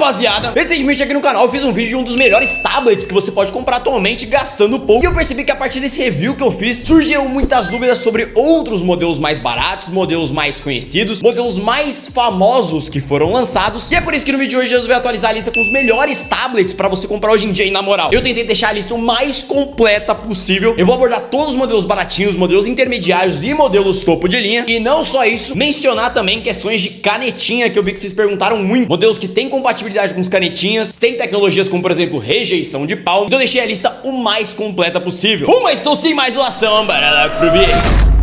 Rapaziada, recentemente aqui no canal eu fiz um vídeo de um dos melhores tablets que você pode comprar atualmente gastando pouco. E eu percebi que a partir desse review que eu fiz, surgiram muitas dúvidas sobre outros modelos mais baratos, modelos mais conhecidos, modelos mais famosos que foram lançados. E é por isso que no vídeo de hoje eu resolvi atualizar a lista com os melhores tablets pra você comprar hoje em dia. E na moral, eu tentei deixar a lista o mais completa possível. Eu vou abordar todos os modelos baratinhos, modelos intermediários e modelos topo de linha. E não só isso, mencionar também questões de canetinha, que eu vi que vocês perguntaram muito. Modelos que têm compatibilidade com os canetinhas, tem tecnologias como, por exemplo, rejeição de palmo. Então eu deixei a lista o mais completa possível. Mas estou sem mais enrolação, bora lá pro vídeo.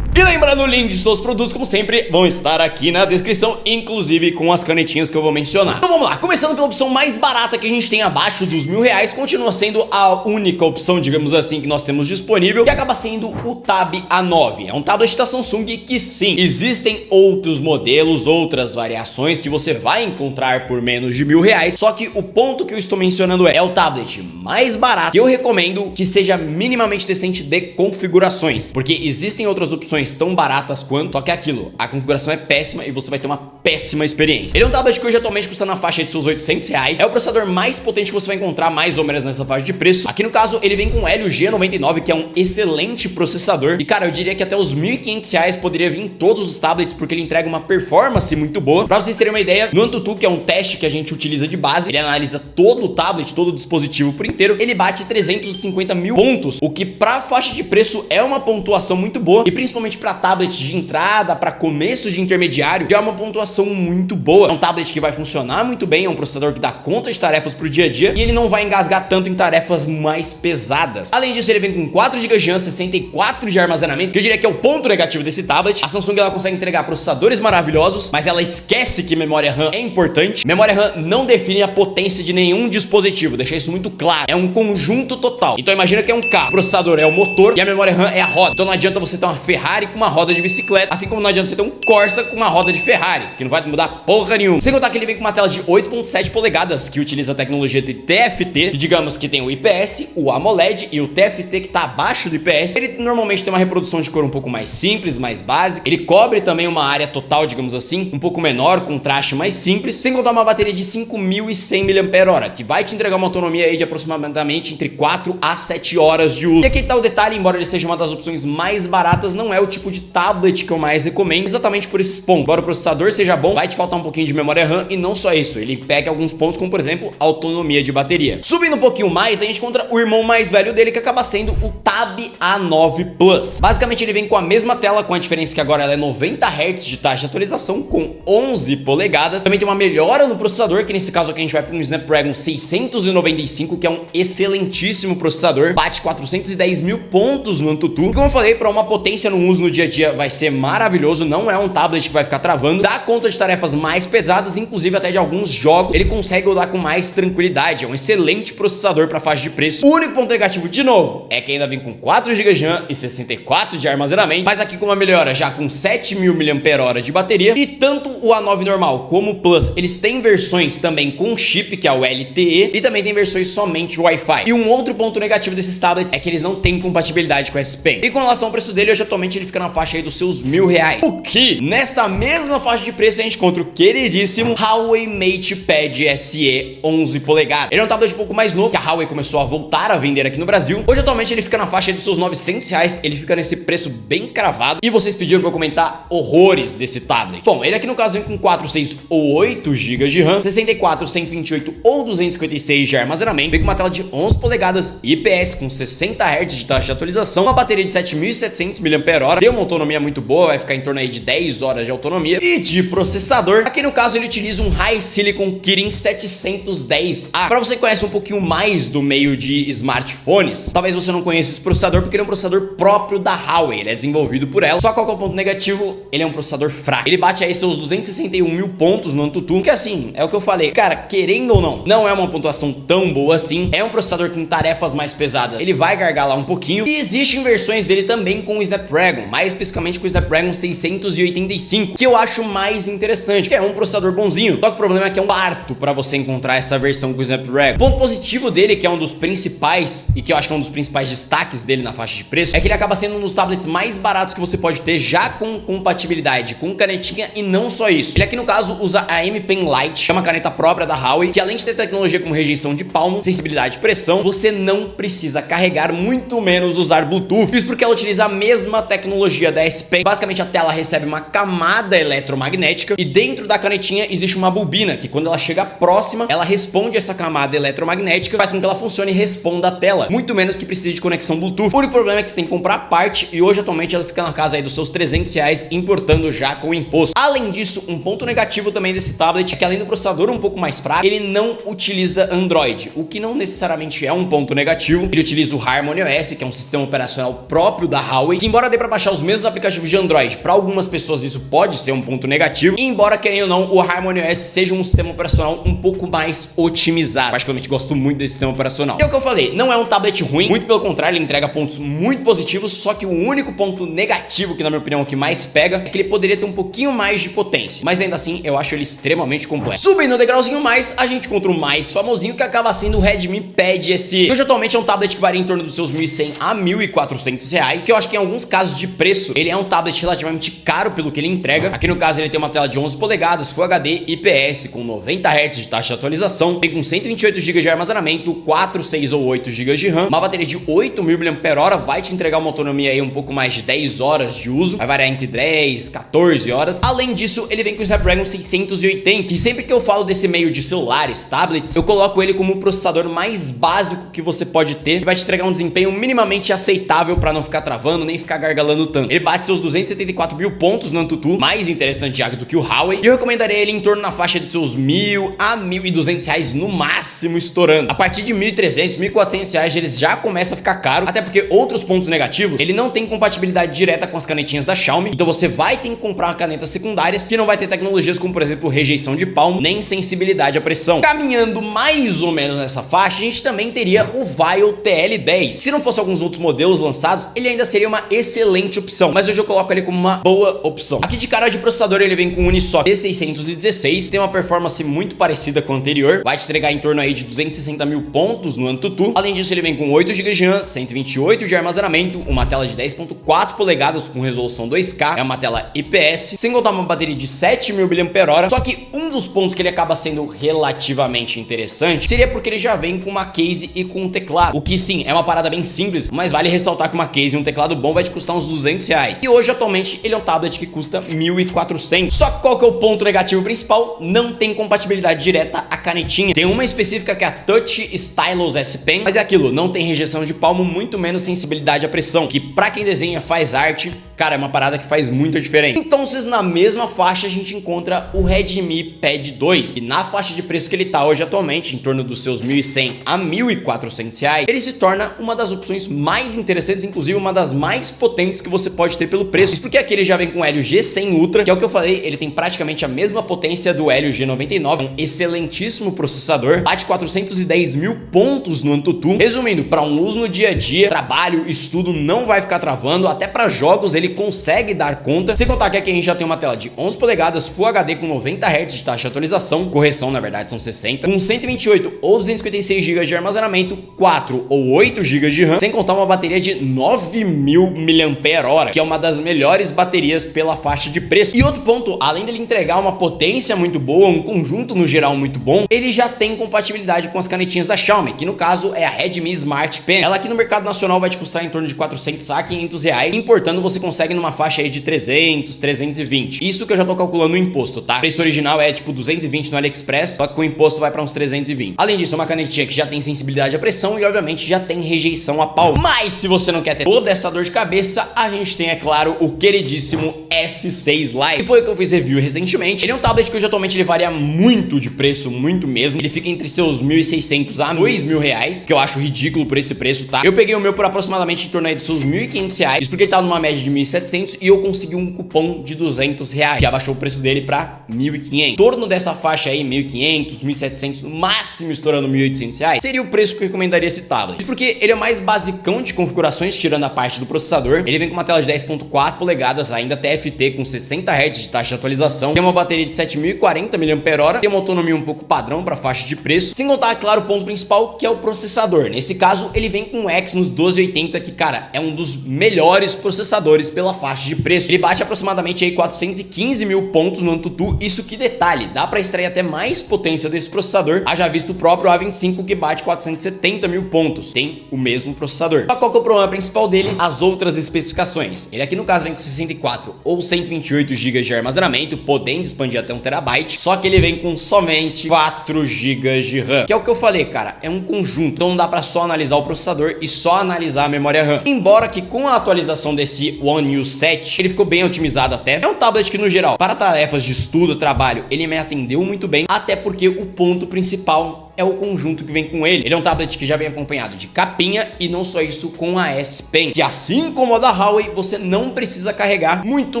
E lembrando, o link de todos os produtos, como sempre, vão estar aqui na descrição, inclusive com as canetinhas que eu vou mencionar. Então vamos lá, começando pela opção mais barata que a gente tem abaixo dos R$1.000, continua sendo a única opção, digamos assim, que nós temos disponível, que acaba sendo o Tab A9. É um tablet da Samsung que sim, existem outros modelos, outras variações que você vai encontrar por menos de R$1.000, só que o ponto que eu estou mencionando é o tablet mais barato, que eu recomendo que seja minimamente decente de configurações, porque existem outras opções tão baratas quanto, só que é aquilo, a configuração é péssima e você vai ter uma péssima experiência. Ele é um tablet que hoje atualmente custa na faixa de seus R$800, é o processador mais potente que você vai encontrar mais ou menos nessa faixa de preço. Aqui no caso ele vem com o Helio G99, que é um excelente processador, e cara, eu diria que até os R$1.500 poderia vir em todos os tablets, porque ele entrega uma performance muito boa. Pra vocês terem uma ideia, no AnTuTu, que é um teste que a gente utiliza de base, ele analisa todo o tablet, todo o dispositivo por inteiro, ele bate 350 mil pontos, o que pra faixa de preço é uma pontuação muito boa, e principalmente pra tablet de entrada, para começo de intermediário, já é uma pontuação muito boa. É um tablet que vai funcionar muito bem, é um processador que dá conta de tarefas pro dia a dia e ele não vai engasgar tanto em tarefas mais pesadas. Além disso, ele vem com 4 GB de RAM, 64 de armazenamento, que eu diria que é o ponto negativo desse tablet. A Samsung ela consegue entregar processadores maravilhosos, mas ela esquece que memória RAM é importante. Memória RAM não define a potência de nenhum dispositivo, deixa isso muito claro. É um conjunto total. Então imagina que é um carro, o processador é o motor e a memória RAM é a roda. Então não adianta você ter uma Ferrari com uma roda de bicicleta, assim como não adianta você ter um Corsa com uma roda de Ferrari, que não vai mudar porra nenhuma. Sem contar que ele vem com uma tela de 8.7 polegadas, que utiliza a tecnologia de TFT, que digamos que tem o IPS, o AMOLED e o TFT que tá abaixo do IPS. Ele normalmente tem uma reprodução de cor um pouco mais simples, mais básica. Ele cobre também uma área total, digamos assim, um pouco menor, com traste mais simples, sem contar uma bateria de 5.100 mAh, que vai te entregar uma autonomia aí de aproximadamente entre 4 a 7 horas de uso. E aqui tá o detalhe, embora ele seja uma das opções mais baratas, não é o tipo de tablet que eu mais recomendo, exatamente por esses pontos. Embora o processador seja bom, vai te faltar um pouquinho de memória RAM, e não só isso, ele pega alguns pontos como, por exemplo, autonomia de bateria. Subindo um pouquinho mais, a gente encontra o irmão mais velho dele, que acaba sendo o Tab A9 Plus. Basicamente ele vem com a mesma tela, com a diferença que agora ela é 90 Hz de taxa de atualização, com 11 polegadas. Também tem uma melhora no processador, que nesse caso aqui a gente vai para um Snapdragon 695, que é um excelentíssimo processador, bate 410 mil pontos no AnTuTu. E como eu falei, para uma potência no uso no dia a dia vai ser maravilhoso, não é um tablet que vai ficar travando, dá conta de tarefas mais pesadas, inclusive até de alguns jogos, ele consegue rodar com mais tranquilidade, é um excelente processador para faixa de preço. O único ponto negativo, de novo, é que ainda vem com 4 GB de RAM e 64 de armazenamento, mas aqui com uma melhora já com 7.000 mAh de bateria, e tanto o A9 normal como o Plus, eles têm versões também com chip, que é o LTE, e também tem versões somente Wi-Fi. E um outro ponto negativo desses tablets é que eles não têm compatibilidade com S Pen. E com relação ao preço dele, hoje atualmente ele fica na faixa aí dos seus R$1.000. O que, nesta mesma faixa de preço, a gente encontra o queridíssimo Huawei MatePad SE 11 polegadas. Ele é um tablet um pouco mais novo, que a Huawei começou a voltar a vender aqui no Brasil. Hoje atualmente ele fica na faixa aí dos seus R$900, ele fica nesse preço bem cravado, e vocês pediram pra eu comentar horrores desse tablet. Bom, ele aqui no caso vem com 4, 6 ou 8 GB de RAM, 64, 128 ou 256 de armazenamento, vem com uma tela de 11 polegadas IPS com 60 Hz de taxa de atualização, uma bateria de 7.700 mAh, tem uma autonomia muito boa, vai ficar em torno aí de 10 horas de autonomia. E de processador, aqui no caso ele utiliza um High Silicon Kirin 710A. Para você que conhece um pouquinho mais do meio de smartphones, talvez você não conheça esse processador porque ele é um processador próprio da Huawei, ele é desenvolvido por ela. Só qual que é o ponto negativo? Ele é um processador fraco. Ele bate aí seus 261 mil pontos no AnTuTu, que assim, é o que eu falei, cara, querendo ou não, não é uma pontuação tão boa assim. É um processador que em tarefas mais pesadas ele vai gargalar um pouquinho, e existem versões dele também com o Snapdragon, mais especificamente com o Snapdragon 685, que eu acho mais interessante, que é um processador bonzinho, só que o problema é que é um parto para você encontrar essa versão com o Snapdragon. O ponto positivo dele, que é um dos principais, e que eu acho que é um dos principais destaques dele na faixa de preço, é que ele acaba sendo um dos tablets mais baratos que você pode ter, já com compatibilidade com canetinha, e não só isso. Ele aqui no caso usa a M Pen Lite, que é uma caneta própria da Huawei, que além de ter tecnologia como rejeição de palmo, sensibilidade de pressão, você não precisa carregar, muito menos usar Bluetooth. Isso porque ela utiliza a mesma tecnologia da S Pen. Basicamente a tela recebe uma camada eletromagnética e dentro da canetinha existe uma bobina que quando ela chega próxima, ela responde essa camada eletromagnética, faz com que ela funcione e responda a tela, muito menos que precise de conexão Bluetooth. O único problema é que você tem que comprar a parte e hoje atualmente ela fica na casa aí dos seus R$300, importando já com o imposto. Além disso, um ponto negativo também desse tablet é que além do processador um pouco mais fraco, ele não utiliza Android, o que não necessariamente é um ponto negativo. Ele utiliza o Harmony OS, que é um sistema operacional próprio da Huawei, que embora dê para baixar os mesmos aplicativos de Android, para algumas pessoas isso pode ser um ponto negativo, e embora querendo ou não, o Harmony OS seja um sistema operacional um pouco mais otimizado. Particularmente gosto muito desse sistema operacional. E é o que eu falei, não é um tablet ruim, muito pelo contrário, ele entrega pontos muito positivos, só que o único ponto negativo, que na minha opinião é o que mais pega, é que ele poderia ter um pouquinho mais de potência, mas ainda assim eu acho ele extremamente completo. Subindo um degrauzinho mais, a gente encontra o mais famosinho, que acaba sendo o Redmi Pad SE. Hoje atualmente é um tablet que varia em torno dos seus R$1.100 a R$1.400, que eu acho que em alguns casos de preço, ele é um tablet relativamente caro pelo que ele entrega. Aqui no caso ele tem uma tela de 11 polegadas, Full HD, IPS, com 90 Hz de taxa de atualização, tem com 128 GB de armazenamento, 4, 6 ou 8 GB de RAM, uma bateria de 8.000 mAh, vai te entregar uma autonomia aí um pouco mais de 10 horas de uso, vai variar entre 10, 14 horas. Além disso, ele vem com o Snapdragon 680, e sempre que eu falo desse meio de celulares, tablets, eu coloco ele como o processador mais básico que você pode ter, e vai te entregar um desempenho minimamente aceitável para não ficar travando, nem ficar gargalando tanto. Ele bate seus 274.000 pontos no AnTuTu, mais interessante já do que o Huawei, e eu recomendaria ele em torno na faixa de seus R$1.000 a R$1.200 no máximo, estourando. A partir de R$1.300, R$1.400 eles já começa a ficar caro, até porque outros pontos negativos, ele não tem compatibilidade direta com as canetinhas da Xiaomi, então você vai ter que comprar canetas secundárias que não vai ter tecnologias como, por exemplo, rejeição de palmo, nem sensibilidade à pressão. Caminhando mais ou menos nessa faixa, a gente também teria o Vaio TL10. Se não fosse alguns outros modelos lançados, ele ainda seria uma excelente opção, mas hoje eu coloco ele como uma boa opção. Aqui de cara de processador, ele vem com um Unisoc P616, tem uma performance muito parecida com o anterior, vai te entregar em torno aí de 260.000 pontos no AnTuTu. Além disso, ele vem com 8 GB de RAM, 128 de armazenamento, uma tela de 10.4 polegadas com resolução 2K, é uma tela IPS, sem contar uma bateria de 7.000 mAh. Só que um dos pontos que ele acaba sendo relativamente interessante seria porque ele já vem com uma case e com um teclado, o que sim, é uma parada bem simples, mas vale ressaltar que uma case e um teclado bom vai te custar uns R$200. E hoje, atualmente, ele é um tablet que custa R$1.400. Só que qual que é o ponto negativo principal? Não tem compatibilidade direta à canetinha. Tem uma específica que é a Touch Stylus S Pen, mas é aquilo, não tem rejeição de palmo, muito menos sensibilidade à pressão, que pra quem desenha, faz arte, cara, é uma parada que faz muita diferença. Então, na mesma faixa a gente encontra o Redmi Pad 2, e na faixa de preço que ele tá hoje atualmente, em torno dos seus R$1.100 a R$1.400, ele se torna uma das opções mais interessantes, inclusive uma das mais potentes que você pode ter pelo preço. Isso porque aqui ele já vem com o Helio G100 Ultra, que é o que eu falei, ele tem praticamente a mesma potência do Helio G99, um excelentíssimo processador, bate 410.000 pontos no AnTuTu. Resumindo, para um uso no dia a dia, trabalho, estudo, não vai ficar travando, até para jogos ele consegue dar conta, sem contar que aqui a gente já tem uma tela de 11 polegadas, Full HD com 90 Hz de taxa de atualização, correção na verdade são 60, com 128 ou 256 GB de armazenamento, 4 ou 8 GB de RAM, sem contar uma bateria de 9.000 mAh, que é uma das melhores baterias pela faixa de preço. E outro ponto, além dele entregar uma potência muito boa, um conjunto no geral muito bom, ele já tem compatibilidade com as canetinhas da Xiaomi, que no caso é a Redmi Smart Pen. Ela aqui no mercado nacional vai te custar em torno de R$400 a R$500, importando você consegue numa faixa aí de 300, 320. Isso que eu já tô calculando o imposto, tá? O preço original é tipo 220 no AliExpress, só que com o imposto vai pra uns 320. Além disso, é uma canetinha que já tem sensibilidade à pressão e obviamente já tem rejeição a palmo. Mas se você não quer ter toda essa dor de cabeça, a gente tem, é claro, o queridíssimo S6 Lite, que foi o que eu fiz review recentemente. Ele é um tablet que hoje atualmente ele varia muito de preço, muito mesmo. Ele fica entre seus 1.600 a 2.000 reais, que eu acho ridículo por esse preço, tá? Eu peguei o meu por aproximadamente em torno aí dos seus 1.500 reais, isso porque ele tava numa média de 1.700 e eu consegui um cupom de 200 reais, que abaixou o preço dele pra 1.500. Em torno dessa faixa aí, 1.500, 1.700, no máximo estourando 1.800 reais, seria o preço que eu recomendaria esse tablet. Isso porque ele é mais basicão de configurações, tirando a parte do processador. Ele vem com uma tela de 10.4 polegadas, ainda TFT, com 60 Hz de taxa de atualização. Tem uma bateria de 7.040 mAh, tem uma autonomia um pouco padrão para faixa de preço. Sem contar, claro, o ponto principal, que é o processador. Nesse caso, ele vem com o Exynos 1280, que, cara, é um dos melhores processadores pela faixa de preço. Ele bate aproximadamente aí 415 mil pontos no AnTuTu. Isso que detalhe, dá para extrair até mais potência desse processador. Haja visto o próprio A25, que bate 470 mil pontos. Tem o mesmo processador. Só qual que é o problema principal dele? As outras especificações. Ele aqui no caso vem com 64 ou 128 GB de armazenamento, podendo expandir até 1 TB. Só que ele vem com somente 4 GB de RAM. Que é o que eu falei, cara, é um conjunto. Então não dá pra só analisar o processador e só analisar a memória RAM. Embora que com a atualização desse One UI 7, ele ficou bem otimizado até. É um tablet que no geral, para tarefas de estudo, trabalho, ele me atendeu muito bem. Até porque o ponto principal é o conjunto que vem com ele. Ele é um tablet que já vem acompanhado de capinha e não só isso, com a S Pen, que assim como a da Huawei, você não precisa carregar, muito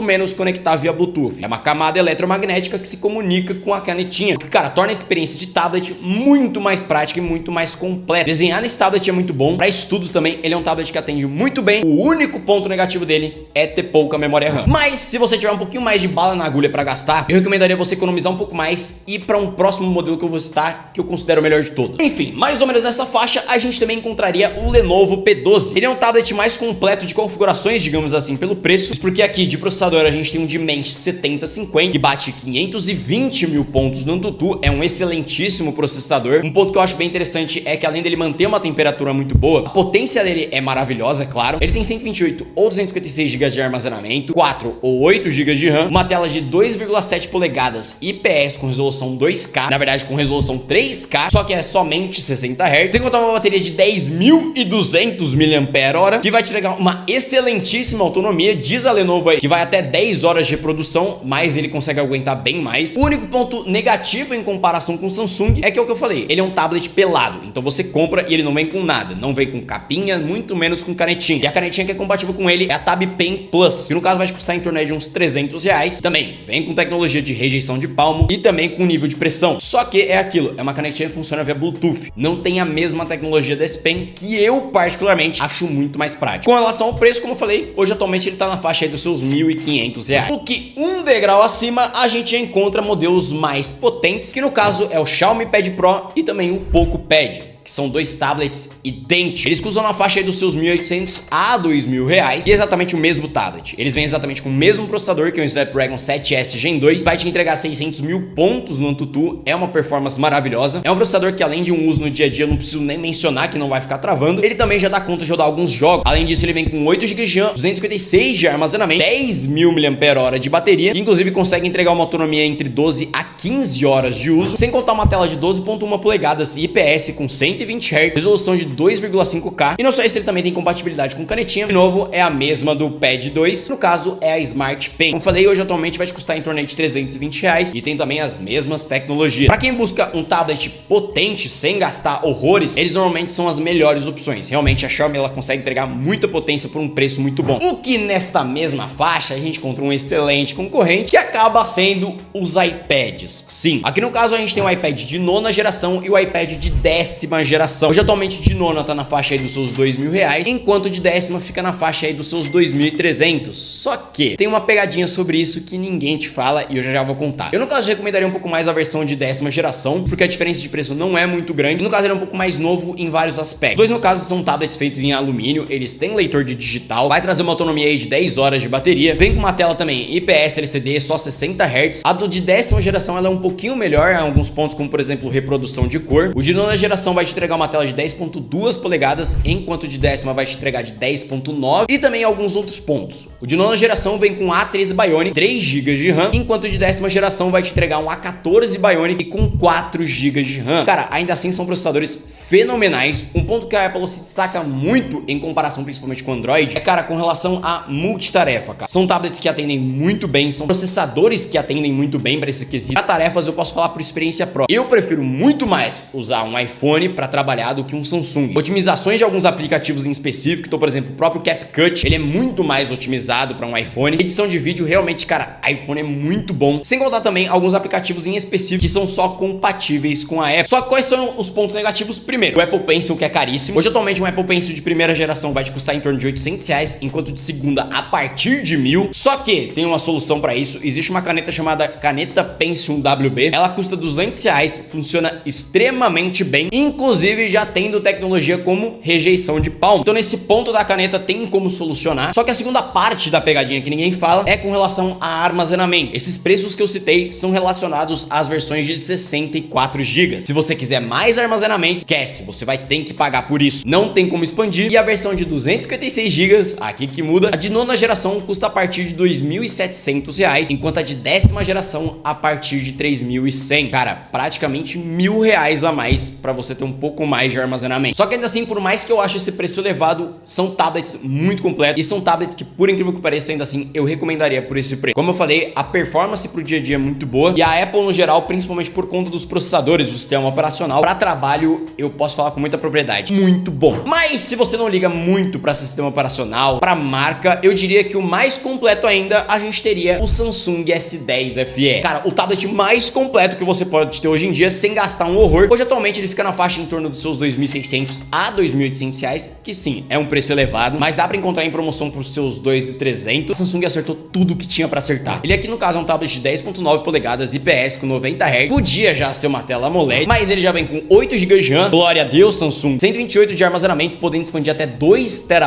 menos conectar via Bluetooth. É uma camada eletromagnética que se comunica com a canetinha, o que, cara, torna a experiência de tablet muito mais prática e muito mais completa. Desenhar nesse tablet é muito bom. Para estudos também, ele é um tablet que atende muito bem. O único ponto negativo dele é ter pouca memória RAM. Mas se você tiver um pouquinho mais de bala na agulha para gastar, eu recomendaria você economizar um pouco mais e ir para um próximo modelo que eu vou citar, que eu considero o melhor de todos. Enfim, mais ou menos nessa faixa a gente também encontraria o Lenovo P12. Ele é um tablet mais completo de configurações, digamos assim, pelo preço. Isso porque aqui de processador a gente tem um Dimensity 7050 que bate 520 mil pontos no AnTuTu. É um excelentíssimo processador. Um ponto que eu acho bem interessante é que além dele manter uma temperatura muito boa, a potência dele é maravilhosa, é claro. Ele tem 128 ou 256 GB de armazenamento, 4 ou 8 GB de RAM, uma tela de 2,7 polegadas IPS com resolução 2K, na verdade com resolução 3K, só que é somente 60 Hz, sem contar uma bateria de 10.200 mAh, que vai te entregar uma excelentíssima autonomia. Diz a Lenovo aí que vai até 10 horas de reprodução, mas ele consegue aguentar bem mais. O único ponto negativo em comparação com o Samsung é que é o que eu falei, ele é um tablet pelado, então você compra e ele não vem com nada, não vem com capinha, muito menos com canetinha. E a canetinha que é compatível com ele é a Tab Pen Plus, que no caso vai te custar em torno de uns 300 reais. Também vem com tecnologia de rejeição de palmo e também com nível de pressão. Só que é aquilo, é uma canetinha que funciona via Bluetooth, não tem a mesma tecnologia da S Pen, que eu particularmente acho muito mais prático. Com relação ao preço, como eu falei, hoje atualmente ele tá na faixa aí dos seus 1.500 reais. O que um degrau acima a gente já encontra modelos mais potentes, que no caso é o Xiaomi Pad Pro e também o Poco Pad, que são dois tablets idênticos. Eles custam na faixa aí dos seus 1.800 a 2.000 reais e é exatamente o mesmo tablet. Eles vêm exatamente com o mesmo processador, que é o Snapdragon 7S Gen 2, vai te entregar 600 mil pontos no AnTuTu, é uma performance maravilhosa. É um processador que além de um uso no dia a dia, eu não preciso nem mencionar que não vai ficar travando. Ele também já dá conta de rodar alguns jogos. Além disso, ele vem com 8 GB de RAM, 256 de armazenamento, 10.000 mAh de bateria, e inclusive consegue entregar uma autonomia entre 12 a 15 horas de uso, sem contar uma tela de 12.1 polegadas IPS com 120 Hz, resolução de 2,5K. E não só isso, ele também tem compatibilidade com canetinha. De novo, é a mesma do Pad 2, no caso é a Smart Pen. Como falei, hoje atualmente vai te custar em torno de 320 reais e tem também as mesmas tecnologias. Para quem busca um tablet potente sem gastar horrores, eles normalmente são as melhores opções. Realmente a Xiaomi ela consegue entregar muita potência por um preço muito bom. O que nesta mesma faixa a gente encontra um excelente concorrente, que acaba sendo os iPads. Sim, aqui no caso a gente tem o iPad de 9ª geração e o iPad de 10ª geração. Hoje atualmente de 9ª tá na faixa aí dos seus 2.000 reais, enquanto de 10ª fica na faixa aí dos seus 2.300. Só que tem uma pegadinha sobre isso que ninguém te fala e eu já vou contar. Eu no caso recomendaria um pouco mais a versão de 10ª geração, porque a diferença de preço não é muito grande. No caso ele é um pouco mais novo em vários aspectos. Dois no caso são tablets feitos em alumínio, eles têm leitor de digital, vai trazer uma autonomia aí de 10 horas de bateria, vem com uma tela também IPS LCD, só 60 Hz. A do de 10ª geração ela é um pouquinho melhor em alguns pontos, como por exemplo reprodução de cor. O de 9ª geração vai te entregar uma tela de 10.2 polegadas, enquanto o de 10ª vai te entregar de 10.9 e também alguns outros pontos. O de 9ª geração vem com A13 Bionic, 3 GB de RAM, enquanto o de 10ª geração vai te entregar um A14 Bionic e com 4 GB de RAM. Cara, ainda assim são processadores fenomenais. Um ponto que a Apple se destaca muito em comparação principalmente com o Android é, cara, com relação a multitarefa, cara. São tablets que atendem muito bem, são processadores que atendem muito bem para esse quesito. Para tarefas eu posso falar por experiência própria. Eu prefiro muito mais usar um iPhone para trabalhar do que um Samsung. Otimizações de alguns aplicativos em específico, então, por exemplo, o próprio CapCut, ele é muito mais otimizado para um iPhone. Edição de vídeo, realmente, cara, iPhone é muito bom. Sem contar também alguns aplicativos em específico que são só compatíveis com a Apple. Só que quais são os pontos negativos? Primeiro, o Apple Pencil, que é caríssimo. Hoje, atualmente, um Apple Pencil de primeira geração vai te custar em torno de R$800, enquanto de segunda a partir de 1.000. Só que tem uma solução para isso. Existe uma caneta chamada Caneta Pencil WB. Ela custa R$200, funciona extremamente bem, inclusive já tendo tecnologia como rejeição de palma. Então, nesse ponto da caneta tem como solucionar. Só que a segunda parte da pegadinha que ninguém fala é com relação a armazenamento. Esses preços que eu citei são relacionados às versões de 64 GB. Se você quiser mais armazenamento, esquece, você vai ter que pagar por isso. Não tem como expandir. E a versão de 256 GB, aqui que muda, a de nona geração custa a partir de R$2.700, enquanto a de 10ª geração a partir de 3.100. Cara, praticamente R$1.000 a mais para você ter um pouco mais de armazenamento. Só que ainda assim, por mais que eu ache esse preço elevado, são tablets muito completos e são tablets que, por incrível que pareça, ainda assim, eu recomendaria por esse preço. Como eu falei, a performance pro dia a dia é muito boa e a Apple no geral, principalmente por conta dos processadores do sistema operacional, para trabalho, eu posso falar com muita propriedade, muito bom. Mas se você não liga muito para sistema operacional, para marca, eu diria que o mais completo ainda, a gente teria o Samsung S10 FE. Cara, o tablet mais completo que você pode ter hoje em dia sem gastar um horror. Hoje, atualmente, ele fica na faixa em torno dos seus R$2.600 a R$2.800, que sim, é um preço elevado, mas dá pra encontrar em promoção por seus R$2.300. A Samsung acertou tudo que tinha pra acertar. Ele aqui, no caso, é um tablet de 10.9 polegadas IPS com 90 Hz. Podia já ser uma tela AMOLED, mas ele já vem com 8 GB de RAM. Glória a Deus, Samsung. 128 de armazenamento, podendo expandir até 2 TB.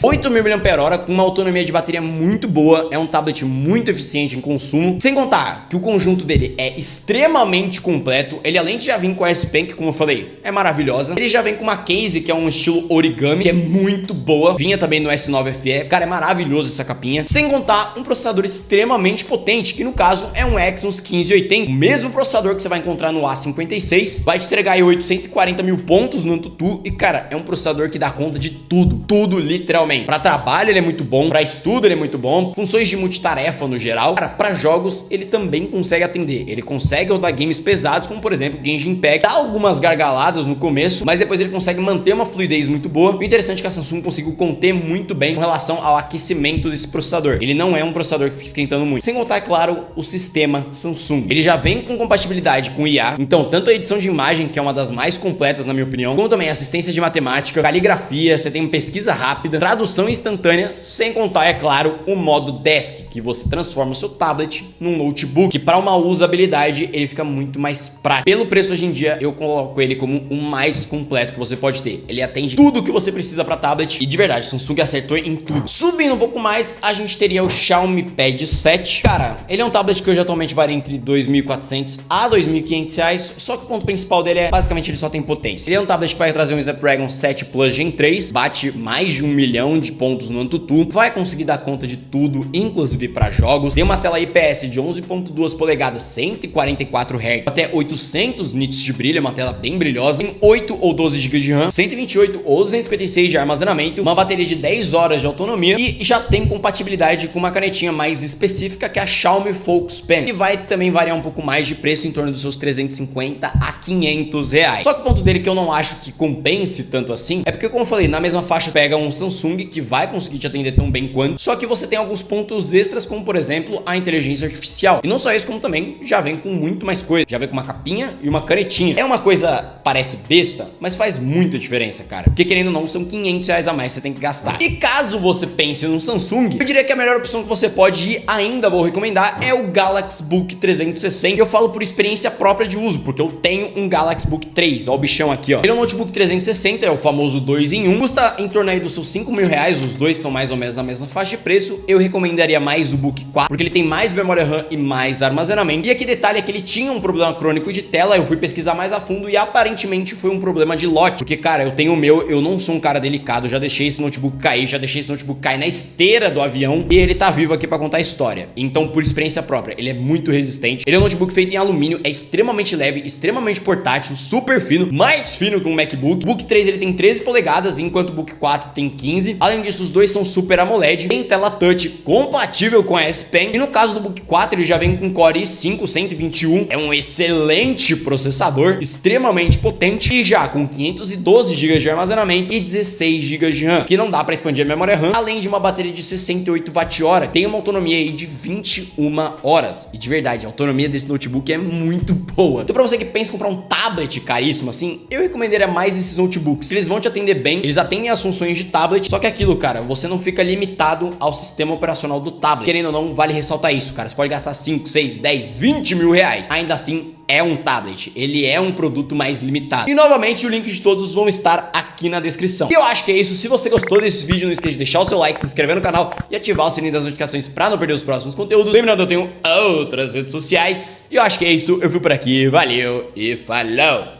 8.000 mAh com uma autonomia de bateria muito boa. É um tablet muito eficiente em consumo. Sem contar que o conjunto dele é extremamente completo. Ele, além de já vir com a S Pen, que, como eu falei, é maravilhosa, ele já vem com uma case, que é um estilo origami, que é muito boa. Vinha também no S9 FE. Cara, é maravilhoso essa capinha. Sem contar um processador extremamente potente, que no caso é um Exynos 1580. O mesmo processador que você vai encontrar no A56. Vai te entregar aí 840.000 pontos no AnTuTu. E, cara, é um processador que dá conta de tudo. Tudo, literalmente. Para trabalho ele é muito bom. Para estudo ele é muito bom. Funções de multitarefa no geral. Cara, para jogos ele também consegue atender. Ele consegue rodar games pesados, como por exemplo Genshin Impact. Dá algumas gargaladas no começo, mas depois ele consegue manter uma fluidez muito boa. O interessante é que a Samsung conseguiu conter muito bem com relação ao aquecimento desse processador. Ele não é um processador que fica esquentando muito. Sem contar, é claro, o sistema Samsung. Ele já vem com compatibilidade com IA. Então, tanto a edição de imagem, que é uma das mais completas na minha opinião, como também assistência de matemática, caligrafia, você tem pesquisa rápida, tradução instantânea, sem contar, é claro, o modo Desk, que você transforma o seu tablet num notebook, que para uma usabilidade ele fica muito mais prático. Pelo preço hoje em dia, eu coloco ele como o mais completo que você pode ter. Ele atende tudo que você precisa para tablet e, de verdade, Samsung acertou em tudo. Subindo um pouco mais, a gente teria o Xiaomi Pad 7. Cara, ele é um tablet que hoje atualmente varia entre R$2.400 a R$2.500, só que o ponto principal dele é, basicamente, ele só tem potência. Ele é um tablet que vai trazer um Snapdragon 7 Plus Gen 3, bate mais de 1 milhão de pontos no AnTuTu, vai conseguir dar conta de tudo, inclusive para jogos. Tem uma tela IPS de 11.2 polegadas, 144 Hz, até 800 nits de brilho, é uma tela bem brilhosa. Tem 8 ou 12 GB de RAM, 128 ou 256 de armazenamento, uma bateria de 10 horas de autonomia e já tem compatibilidade com uma canetinha mais específica, que é a Xiaomi Focus Pen, que vai também variar um pouco mais de preço, em torno dos seus 350 a 500 reais. Só que o ponto dele, que eu não acho que compense tanto assim, é porque, como eu falei, na mesma faixa pega um Samsung, que vai conseguir te atender tão bem quanto, só que você tem alguns pontos extras, como por exemplo a inteligência artificial. E não só isso, como também já vem com muito mais coisa. Já vem com uma capinha e uma canetinha. É uma coisa, parece besta, mas faz muita diferença, cara. Porque, querendo ou não, são 500 reais a mais que você tem que gastar. E caso você pense no Samsung, eu diria que a melhor opção que você pode ir, ainda vou recomendar, é o Galaxy Book 360. Eu falo por experiência própria de uso, porque eu tenho um Galaxy Book 3, ó, o bichão aqui, ó. Ele é um notebook 360, é o famoso 2 em 1. Custa em torno aí dos seus 5.000 reais, os dois estão mais ou menos na mesma faixa de preço. Eu recomendaria mais o Book 4, porque ele tem mais memória RAM e mais armazenamento. E aqui detalhe é que ele tinha um problema crônico de tela, eu fui pesquisar mais a fundo e aparentemente foi um problema de lote. Porque, cara, eu tenho o meu, eu não sou um cara delicado, já deixei esse notebook cair, já deixei esse notebook cair na esteira do avião e ele tá vivo aqui pra contar a história. Então, por experiência própria, ele é muito resistente. Ele é um notebook feito em alumínio, é extremamente leve, extremamente portátil, super fino, mas mais fino que um MacBook. O Book 3 ele tem 13 polegadas, enquanto o Book 4 tem 15. Além disso, os dois são Super AMOLED, tem tela touch compatível com a S Pen. E no caso do Book 4, ele já vem com Core i5 121. É um excelente processador, extremamente potente e já com 512 GB de armazenamento e 16 GB de RAM, que não dá para expandir a memória RAM, além de uma bateria de 68 Wh. Tem uma autonomia aí de 21 horas. E de verdade, a autonomia desse notebook é muito boa. Então, para você que pensa em comprar um tablet caríssimo assim, eu recomendaria mais esses notebooks. Eles vão te atender bem, eles atendem as funções de tablet, só que aquilo, cara, você não fica limitado ao sistema operacional do tablet. Querendo ou não, vale ressaltar isso, cara. Você pode gastar 5, 6, 10, 20 mil reais. Ainda assim, é um tablet, ele é um produto mais limitado. E novamente, o link de todos vão estar aqui na descrição. E eu acho que é isso. Se você gostou desse vídeo, não esqueça de deixar o seu like, se inscrever no canal e ativar o sininho das notificações para não perder os próximos conteúdos. Lembrando, eu tenho outras redes sociais. E eu acho que é isso. Eu fui por aqui, valeu e falou!